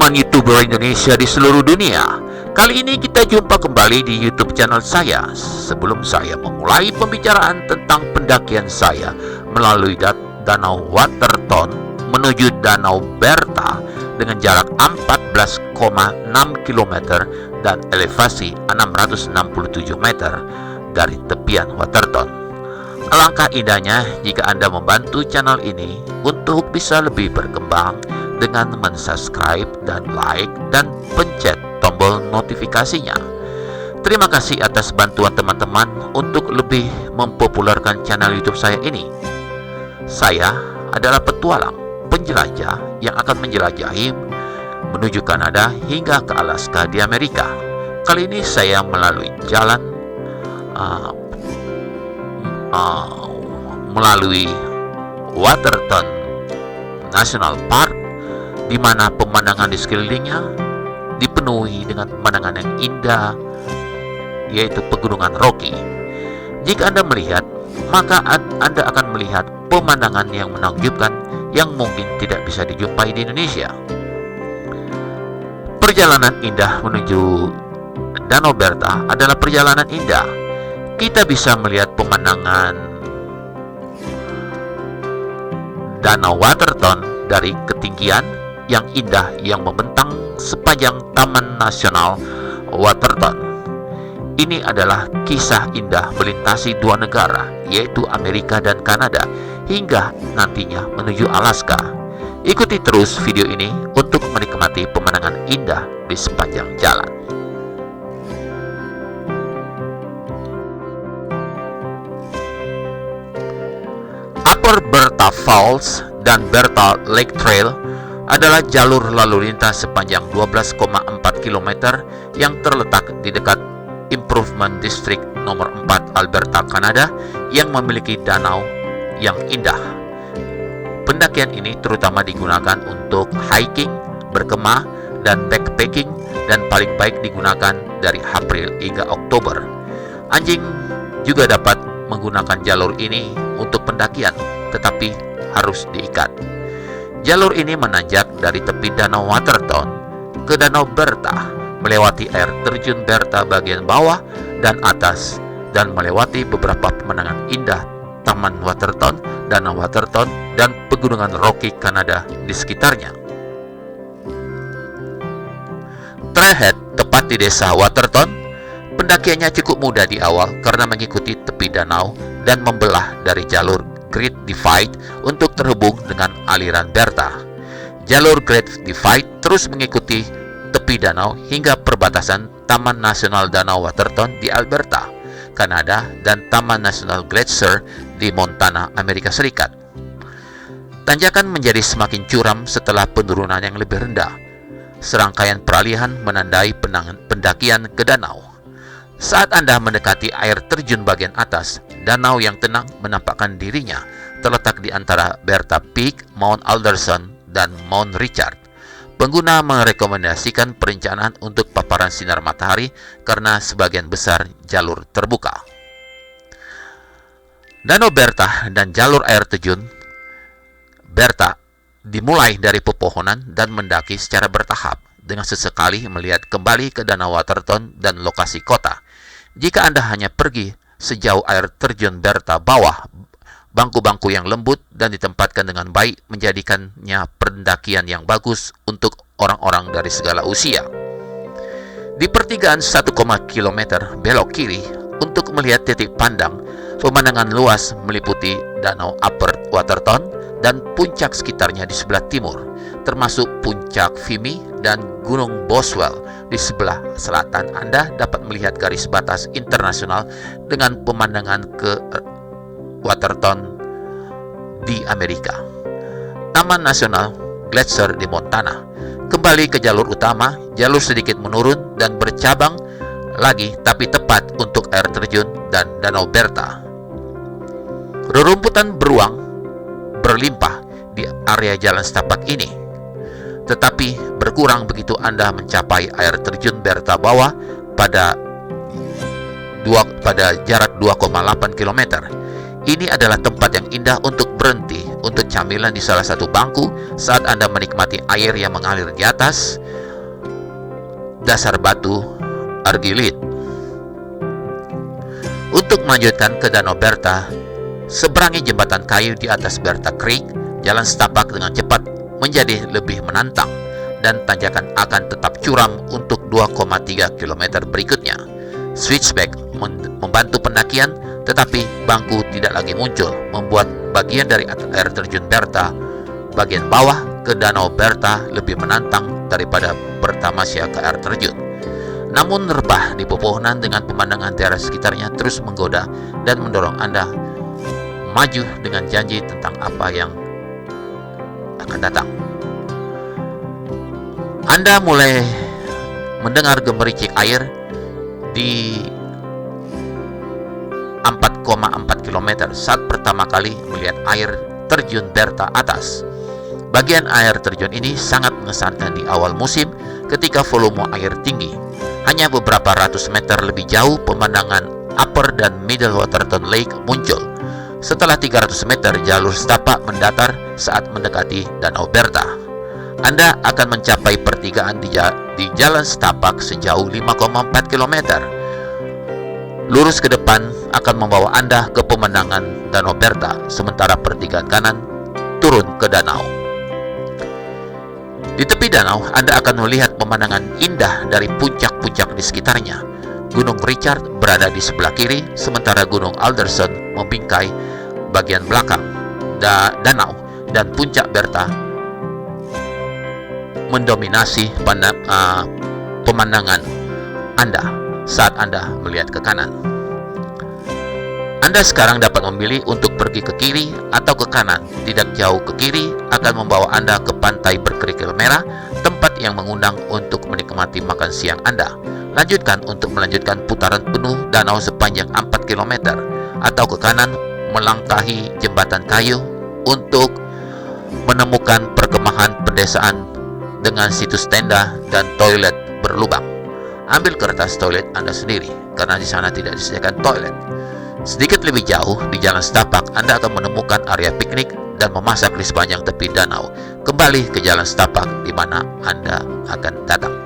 teman-teman YouTuber Indonesia di seluruh dunia. Kali ini kita jumpa kembali di YouTube channel saya. Sebelum saya memulai pembicaraan tentang pendakian saya melalui Danau Waterton menuju Danau Bertha dengan jarak 14,6 km dan elevasi 667 meter dari tepian Waterton. Alangkah indahnya jika Anda membantu channel ini untuk bisa lebih berkembang dengan mensubscribe dan like dan pencet tombol notifikasinya. Terima kasih atas bantuan teman-teman untuk lebih mempopulerkan channel YouTube saya ini. Saya adalah petualang, penjelajah yang akan menjelajahi menuju Kanada hingga ke Alaska di Amerika. Kali ini saya melalui jalan melalui Waterton National Park, di mana pemandangan di sekelilingnya dipenuhi dengan pemandangan yang indah, yaitu pegunungan Rocky. Jika Anda melihat, maka Anda akan melihat pemandangan yang menakjubkan yang mungkin tidak bisa dijumpai di Indonesia. Perjalanan indah menuju Danau Bertha adalah perjalanan indah. Kita bisa melihat pemandangan Danau Waterton dari ketinggian yang indah yang membentang sepanjang Taman Nasional Waterton. Ini adalah kisah indah melintasi dua negara, yaitu Amerika dan Kanada, hingga nantinya menuju Alaska. Ikuti terus video ini untuk menikmati pemandangan indah di sepanjang jalan. Upper Bertha Falls dan Bertha Lake Trail adalah jalur lalu lintas sepanjang 12,4 km yang terletak di dekat Improvement District nomor 4 Alberta, Kanada, yang memiliki danau yang indah. Pendakian ini terutama digunakan untuk hiking, berkemah, dan backpacking, dan paling baik digunakan dari April hingga Oktober. Anjing juga dapat menggunakan jalur ini untuk pendakian, tetapi harus diikat. Jalur ini menanjak dari tepi Danau Waterton ke Danau Bertha, melewati air terjun Bertha bagian bawah dan atas, dan melewati beberapa pemandangan indah Taman Waterton, Danau Waterton, dan pegunungan Rocky Kanada di sekitarnya. Trailhead tepat di desa Waterton, pendakiannya cukup mudah di awal karena mengikuti tepi danau dan membelah dari jalur Great Divide untuk terhubung dengan aliran Bertha. Jalur Great Divide terus mengikuti tepi danau hingga perbatasan Taman Nasional Danau Waterton di Alberta, Kanada, dan Taman Nasional Glacier di Montana, Amerika Serikat. Tanjakan menjadi semakin curam setelah penurunan yang lebih rendah. Serangkaian peralihan menandai pendakian ke danau. Saat Anda mendekati air terjun bagian atas, danau yang tenang menampakkan dirinya terletak di antara Bertha Peak, Mount Alderson, dan Mount Richard. Pengguna merekomendasikan perencanaan untuk paparan sinar matahari karena sebagian besar jalur terbuka. Danau Bertha dan jalur air terjun Bertha dimulai dari pepohonan dan mendaki secara bertahap, dengan sesekali melihat kembali ke Danau Waterton dan lokasi kota. Jika Anda hanya pergi sejauh air terjun Bertha bawah, bangku-bangku yang lembut dan ditempatkan dengan baik menjadikannya pendakian yang bagus untuk orang-orang dari segala usia. Di pertigaan 1, km belok kiri untuk melihat titik pandang, pemandangan luas meliputi Danau Upper Waterton dan puncak sekitarnya di sebelah timur, termasuk puncak Vimy dan Gunung Boswell. Di sebelah selatan Anda dapat melihat garis batas internasional dengan pemandangan ke Waterton di Amerika. Taman Nasional Glacier di Montana. Kembali ke jalur utama, jalur sedikit menurun dan bercabang lagi, tapi tepat untuk air terjun dan Danau Bertha. Rerumputan beruang berlimpah di area jalan setapak ini, tetapi berkurang begitu Anda mencapai air terjun Bertha bawah pada jarak 2,8 km. Ini adalah tempat yang indah untuk berhenti untuk camilan di salah satu bangku saat Anda menikmati air yang mengalir di atas dasar batu Argilid. Untuk melanjutkan ke Danau Bertha, seberangi jembatan kayu di atas Bertha Creek, jalan setapak dengan cepat menjadi lebih menantang dan tanjakan akan tetap curam untuk 2,3 km berikutnya. Switchback membantu pendakian, tetapi bangku tidak lagi muncul, membuat bagian dari air terjun Bertha bagian bawah ke Danau Bertha lebih menantang daripada bertamasya ke air terjun. Namun rebah di pepohonan dengan pemandangan daerah sekitarnya terus menggoda dan mendorong Anda maju dengan janji tentang apa yang akan datang. Anda mulai mendengar gemericik air di 4,4 km saat pertama kali melihat air terjun Bertha atas. Bagian air terjun ini sangat mengesankan di awal musim ketika volume air tinggi. Hanya beberapa ratus meter lebih jauh, pemandangan Upper dan Middle Waterton Lake muncul. Setelah 300 meter, jalur setapak mendatar saat mendekati Danau Bertha. Anda akan mencapai pertigaan di jalan setapak sejauh 5,4 km. Lurus ke depan akan membawa Anda ke pemandangan Danau Bertha, sementara pertigaan kanan turun ke danau. Di tepi danau, Anda akan melihat pemandangan indah dari puncak-puncak di sekitarnya. Gunung Richard berada di sebelah kiri, sementara Gunung Alderson membingkai bagian belakang danau, dan puncak Bertha mendominasi pemandangan Anda saat Anda melihat ke kanan. Anda sekarang dapat memilih untuk pergi ke kiri atau ke kanan. Tidak jauh ke kiri akan membawa Anda ke pantai berkerikil merah, tempat yang mengundang untuk menikmati makan siang Anda. Lanjutkan untuk melanjutkan putaran penuh danau sepanjang 4 km, atau ke kanan melangkahi jembatan kayu untuk menemukan perkemahan pedesaan dengan situs tenda dan toilet berlubang. Ambil kertas toilet Anda sendiri, karena di sana tidak disediakan toilet. Sedikit lebih jauh, di jalan setapak, Anda akan menemukan area piknik dan memasak di sepanjang tepi danau. Kembali ke jalan setapak di mana Anda akan datang.